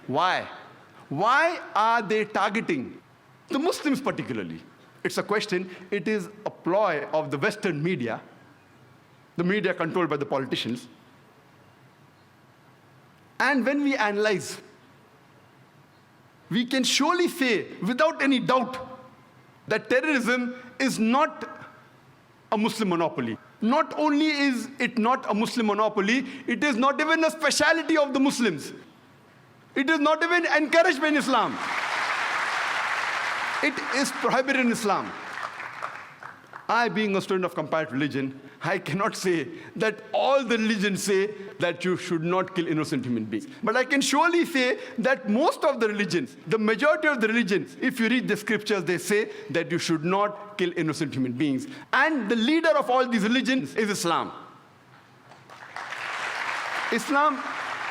Why? Why are they targeting the Muslims particularly? It's a question. It is a ploy of the Western media, the media controlled by the politicians. And when we analyze, we can surely say without any doubt that terrorism is not a Muslim monopoly. Not only is it not a Muslim monopoly, it is not even a speciality of the Muslims. It is not even encouraged by Islam. It is prohibited in Islam. I, being a student of comparative religion, I cannot say that all the religions say that you should not kill innocent human beings. But I can surely say that most of the religions, the majority of the religions, if you read the scriptures, they say that you should not kill innocent human beings. And the leader of all these religions is Islam. Islam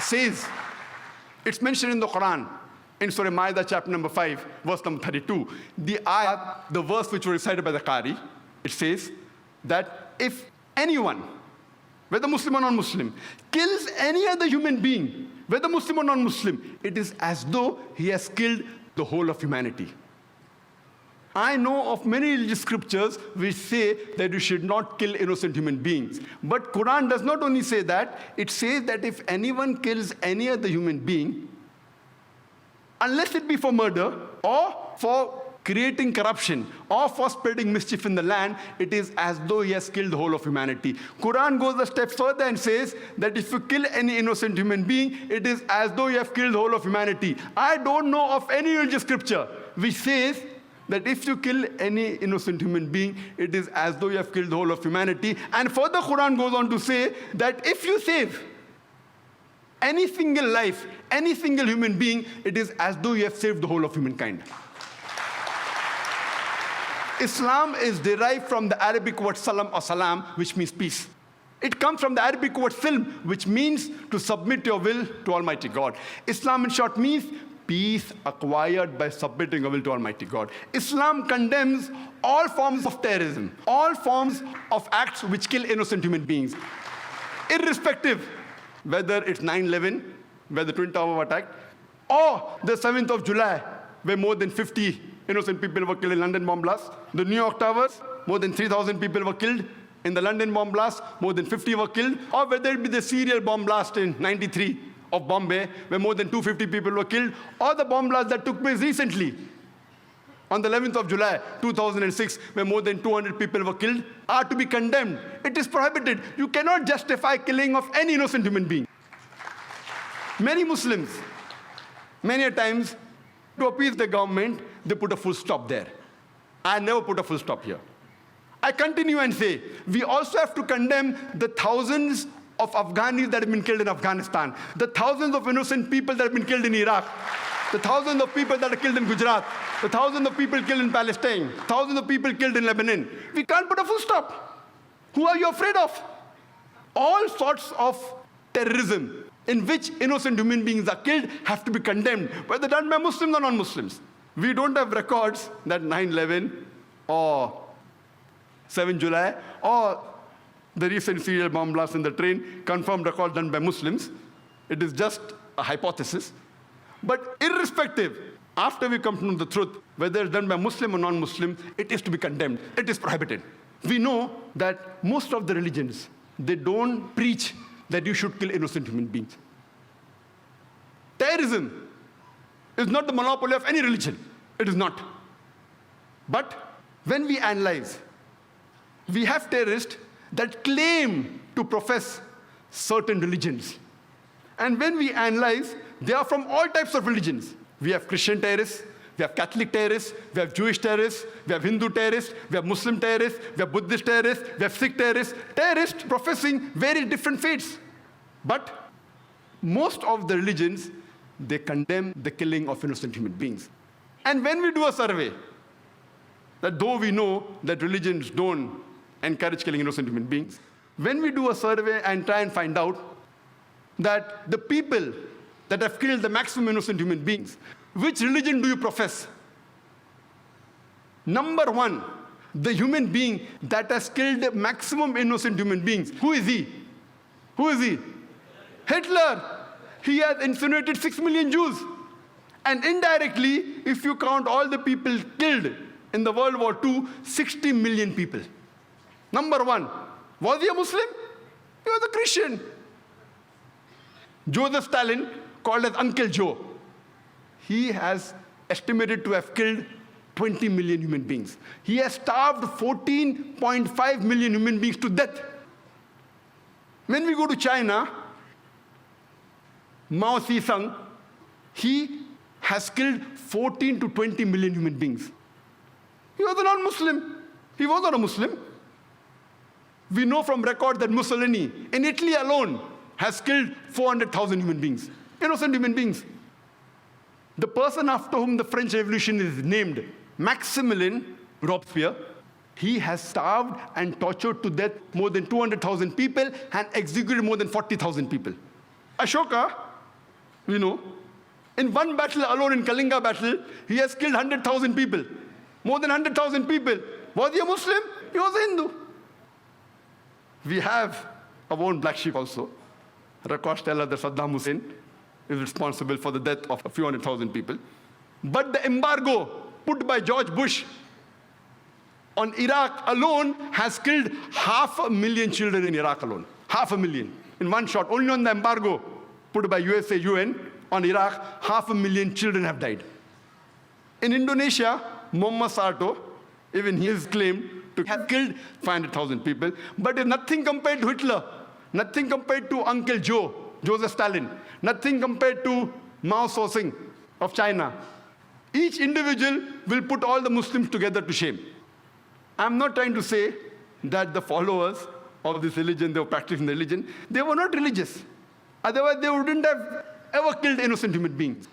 says, it's mentioned in the Quran, in Surah Ma'idah, chapter number 5, verse number 32. The ayat, the verse which was recited by the Qari, it says that if anyone, whether Muslim or non-Muslim, kills any other human being, whether Muslim or non-Muslim, it is as though he has killed the whole of humanity. I know of many religious scriptures which say that you should not kill innocent human beings. But Quran does not only say that, it says that if anyone kills any other human being, unless it be for murder or for creating corruption or for spreading mischief in the land, it is as though he has killed the whole of humanity. Quran goes a step further and says that if you kill any innocent human being, it is as though you have killed the whole of humanity. I don't know of any religious scripture which says that if you kill any innocent human being, it is as though you have killed the whole of humanity. And further, Quran goes on to say that if you save any single life, any single human being, it is as though you have saved the whole of humankind. Islam is derived from the Arabic word salam or salam, which means peace. It comes from the Arabic word silm, which means to submit your will to Almighty God. Islam, in short, means peace acquired by submitting your will to Almighty God. Islam condemns all forms of terrorism, all forms of acts which kill innocent human beings, irrespective whether it's 9/11, where the Twin Tower attack, or the 7th of July, where more than 50 innocent people were killed in London bomb blast. The New York Towers, more than 3,000 people were killed. In the London bomb blast, more than 50 were killed. Or whether it be the serial bomb blast in '93 of Bombay, where more than 250 people were killed, or the bomb blast that took place recently on the 11th of July, 2006, where more than 200 people were killed, are to be condemned. It is prohibited. You cannot justify killing of any innocent human being. Many Muslims, many a times, to appease the government, they put a full stop there. I never put a full stop here. I continue and say, we also have to condemn the thousands of Afghanis that have been killed in Afghanistan, the thousands of innocent people that have been killed in Iraq, the thousands of people that are killed in Gujarat, the thousands of people killed in Palestine, thousands of people killed in Lebanon. We can't put a full stop. Who are you afraid of? All sorts of terrorism in which innocent human beings are killed have to be condemned, whether done by Muslims or non-Muslims. We don't have records that 9/11 or 7 July or the recent serial bomb blast in the train confirmed records done by Muslims. It is just a hypothesis. But irrespective, after we come to know the truth, whether it's done by Muslim or non-Muslim, it is to be condemned. It is prohibited. We know that most of the religions, they don't preach that you should kill innocent human beings. Terrorism is not the monopoly of any religion. It is not. But when we analyze, we have terrorists that claim to profess certain religions. And when we analyze, they are from all types of religions. We have Christian terrorists, we have Catholic terrorists, we have Jewish terrorists, we have Hindu terrorists, we have Muslim terrorists, we have Buddhist terrorists, we have Sikh terrorists professing very different faiths. But most of the religions, they condemn the killing of innocent human beings. And when we do a survey, that though we know that religions don't encourage killing innocent human beings, when we do a survey and try and find out that the people that have killed the maximum innocent human beings, which religion do you profess? Number one, the human being that has killed the maximum innocent human beings. Who is he? Who is he? Hitler. He has incinerated 6 million Jews. And indirectly, if you count all the people killed in the World War II, 60 million people. Number one, was he a Muslim? He was a Christian. Joseph Stalin, called as Uncle Joe, he has estimated to have killed 20 million human beings. He has starved 14.5 million human beings to death. When we go to China, Mao Zedong, he has killed 14 to 20 million human beings. He was a non-Muslim. He was not a Muslim. We know from record that Mussolini, in Italy alone, has killed 400,000 human beings, innocent human beings. The person after whom the French Revolution is named, Maximilien Robespierre, he has starved and tortured to death more than 200,000 people and executed more than 40,000 people. Ashoka, we know, in one battle alone, in Kalinga battle, he has killed 100,000 people, more than 100,000 people. Was he a Muslim? He was a Hindu. We have our own black sheep also. Records tell us that Saddam Hussein is responsible for the death of a few 100,000 people. But the embargo put by George Bush on Iraq alone has killed 500,000 children in Iraq alone. 500,000 in one shot. Only on the embargo put by USA, UN on Iraq, 500,000 children have died. In Indonesia, Muammar Suharto, even he is claimed to have killed 500,000 people, but it's nothing compared to Hitler, nothing compared to Uncle Joe, Joseph Stalin, nothing compared to Mao Zedong of China. Each individual will put all the Muslims together to shame. I'm not trying to say that the followers of this religion, they were practicing the religion, they were not religious. Otherwise, they wouldn't have ever killed innocent human beings.